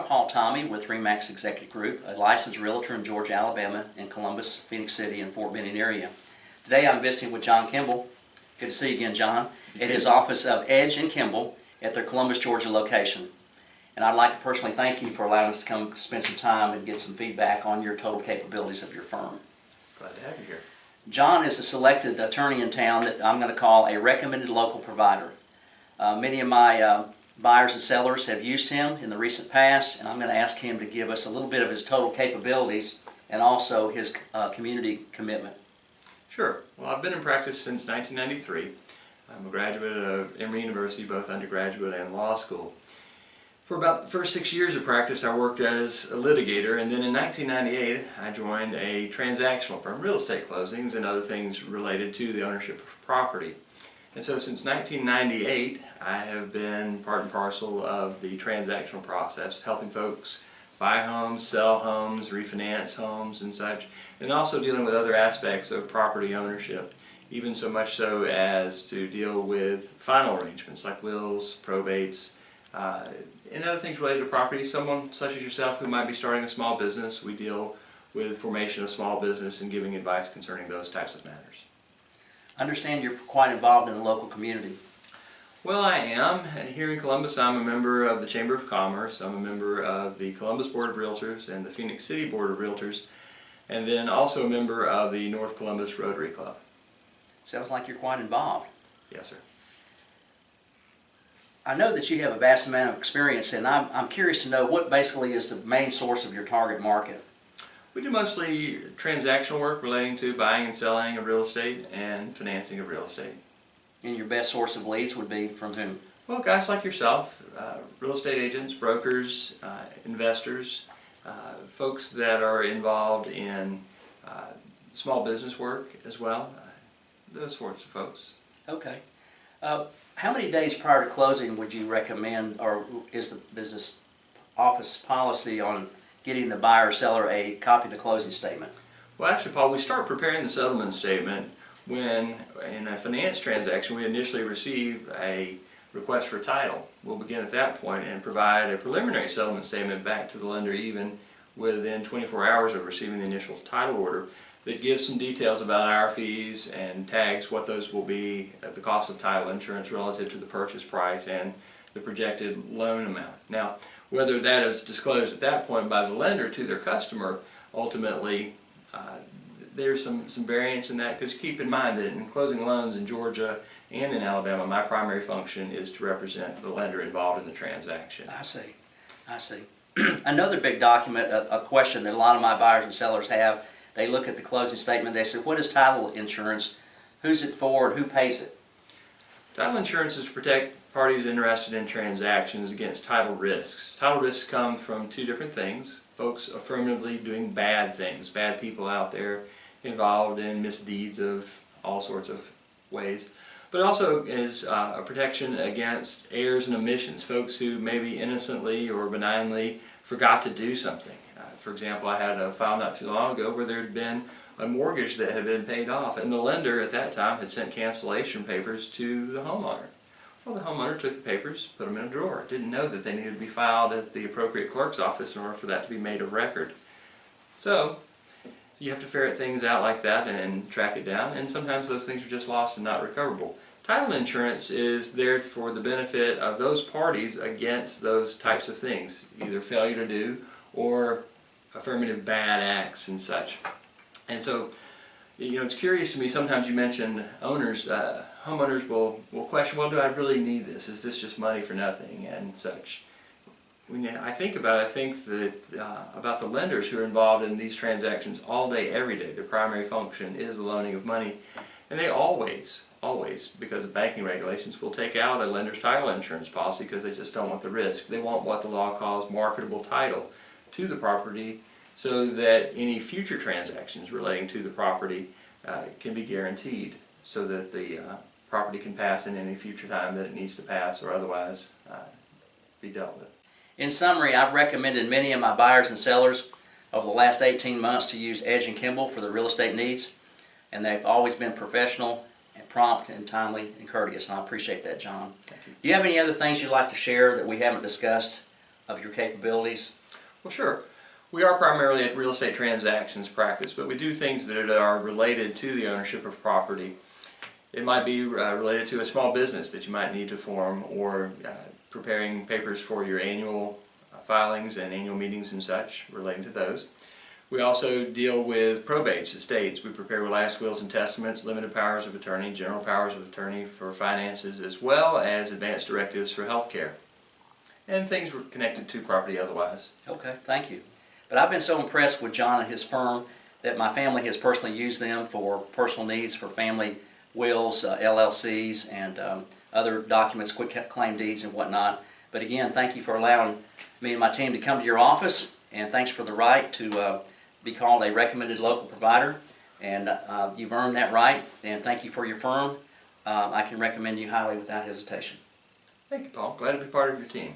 Paul Tommy with Remax Executive Group, a licensed realtor in Georgia, Alabama, and Columbus, Phoenix City, and Fort Benning area. Today I'm visiting with John Kimball. Good to see you again, John, at his office of Edge and Kimball at their Columbus, Georgia location. And I'd like to personally thank you for allowing us to come spend some time and get some feedback on your total capabilities of your firm. Glad to have you here. John is a selected attorney in town that I'm going to call a recommended local provider. Many of my buyers and sellers have used him in the recent past, and I'm going to ask him to give us a little bit of his total capabilities and also his community commitment. Sure. Well, I've been in practice since 1993. I'm a graduate of Emory University, both undergraduate and law school. For about the first 6 years of practice, I worked as a litigator, and then in 1998, I joined a transactional firm, real estate closings and other things related to the ownership of property. And so since 1998, I have been part and parcel of the transactional process, helping folks buy homes, sell homes, refinance homes and such, and also dealing with other aspects of property ownership, even so much so as to deal with final arrangements like wills, probates, and other things related to property. Someone such as yourself who might be starting a small business, we deal with formation of small business and giving advice concerning those types of matters. I understand you're quite involved in the local community. Well, I am. Here in Columbus, I'm a member of the Chamber of Commerce. I'm a member of the Columbus Board of Realtors and the Phoenix City Board of Realtors, and then also a member of the North Columbus Rotary Club. Sounds like you're quite involved. Yes, sir. I know that you have a vast amount of experience, and I'm curious to know what basically is the main source of your target market. We do mostly transactional work relating to buying and selling of real estate and financing of real estate. And your best source of leads would be from whom? Well, guys like yourself, real estate agents, brokers, investors, folks that are involved in small business work as well, those sorts of folks. Okay. How many days prior to closing would you recommend, or is this office policy on getting the buyer or seller a copy of the closing statement? Well, actually, Paul, we start preparing the settlement statement when, in a finance transaction, we initially receive a request for title. We'll begin at that point and provide a preliminary settlement statement back to the lender even within 24 hours of receiving the initial title order that gives some details about our fees and tags, what those will be, the cost of title insurance relative to the purchase price and the projected loan amount. Now, whether that is disclosed at that point by the lender to their customer, ultimately there's some variance in that, because keep in mind that in closing loans in Georgia and in Alabama, my primary function is to represent the lender involved in the transaction. I see. Another big document, a question that a lot of my buyers and sellers have, they look at the closing statement, they say, what is title insurance? Who's it for and who pays it? Title insurance is to protect parties interested in transactions against title risks. Title risks come from two different things. Folks affirmatively doing bad things, bad people out there involved in misdeeds of all sorts of ways. But also is a protection against errors and omissions, folks who maybe innocently or benignly forgot to do something. For example, I had a file not too long ago where there had been a mortgage that had been paid off, and the lender at that time had sent cancellation papers to the homeowner. Well, the homeowner took the papers, put them in a drawer, didn't know that they needed to be filed at the appropriate clerk's office in order for that to be made of record. So you have to ferret things out like that and track it down, and sometimes those things are just lost and not recoverable. Title insurance is there for the benefit of those parties against those types of things, either failure to do or affirmative bad acts and such. And so, it's curious to me, sometimes you mention owners, homeowners will question, well, do I really need this? Is this just money for nothing and such? When I think about it, I think that about the lenders who are involved in these transactions all day, every day. Their primary function is the loaning of money, and they always, because of banking regulations, will take out a lender's title insurance policy because they just don't want the risk. They want what the law calls marketable title to the property, so that any future transactions relating to the property can be guaranteed, so that the property can pass in any future time that it needs to pass or otherwise be dealt with. In summary, I've recommended many of my buyers and sellers over the last 18 months to use Edge and Kimball for their real estate needs, and they've always been professional and prompt and timely and courteous, and I appreciate that, John. Thank you. Do you have any other things you'd like to share that we haven't discussed of your capabilities? Well, sure. We are primarily a real estate transactions practice, but we do things that are related to the ownership of property. It might be related to a small business that you might need to form, or preparing papers for your annual filings and annual meetings and such relating to those. We also deal with probates, estates. We prepare last wills and testaments, limited powers of attorney, general powers of attorney for finances, as well as advanced directives for health care, and things connected to property otherwise. Okay, thank you. But I've been so impressed with John and his firm that my family has personally used them for personal needs, for family wills, LLCs, and other documents, quit claim deeds and whatnot. But again, thank you for allowing me and my team to come to your office, and thanks for the right to be called a recommended local provider. And you've earned that right, and thank you for your firm. I can recommend you highly without hesitation. Thank you, Paul. Glad to be part of your team.